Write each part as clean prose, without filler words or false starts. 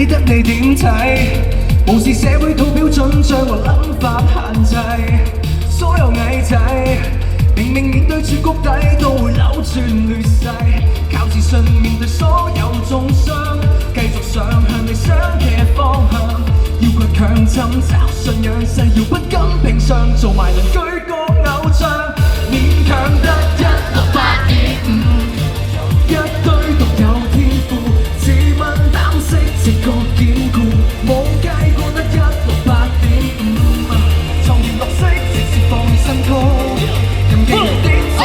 理得你點睇，無視社會套標準將我諗法限制。所有矮仔明明面對住谷底都會扭轉劣勢，靠自信面對所有中傷，繼續上向你想嘅方向。要倔強尋找信仰，誓要不甘平常，做埋鄰居個偶像，勉強得168.5，一堆獨有天賦，自問膽識直覺堅固，冇計過得168.5，創業綠色直接放新歌，任記人點做。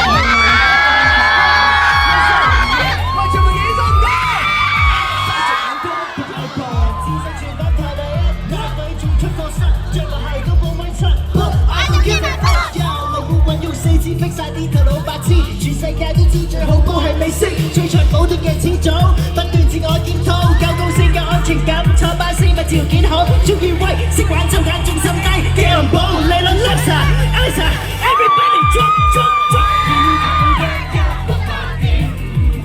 逼曬啲頭腦白痴，全世界都知最好歌係美式，最長補短嘅始祖，不斷自我檢討，夠高先夠安全感，坐巴士咪條件好，中意威，識玩抽揀重心低，嘅人保理論 Lisa Elsa everybody drop drop drop，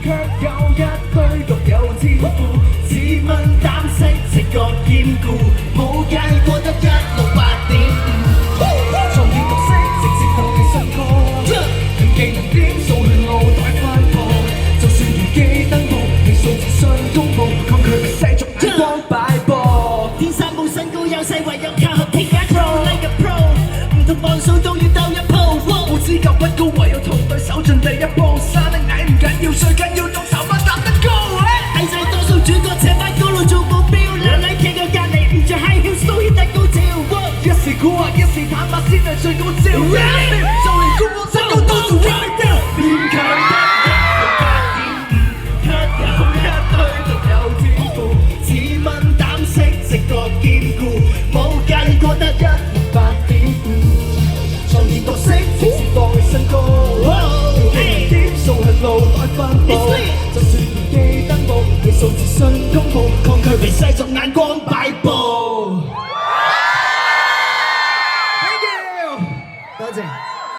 卻有一堆獨有天賦，自問膽識直覺堅固，冇計過得168.5，創意綠色直接當你新歌。技能點數去路帶翻步，就算如機登報，你數字上公佈，抗拒被世俗眼光擺佈。天生冇身高優勢，唯有靠後 take a pro like a pro， 唔同磅數都要鬥一鋪。冇資格不高，唯有同對手進第一步。山得矮唔緊要，最緊要用手法踏得高。矮仔多數主角斜翻高路做目標，兩禮企個隔離唔着 high heels 都顯得高潮。一時蠱惑，一時坦白先係最高招。就連公安身高都做。勉強得168.5，卻有一堆獨有天賦，自問膽識直覺堅固，冇計過得168.5，創意角色直接放你新歌，點數係路來分佈，就算唔記登報，你數字信公佈，抗拒被世俗眼光擺佈。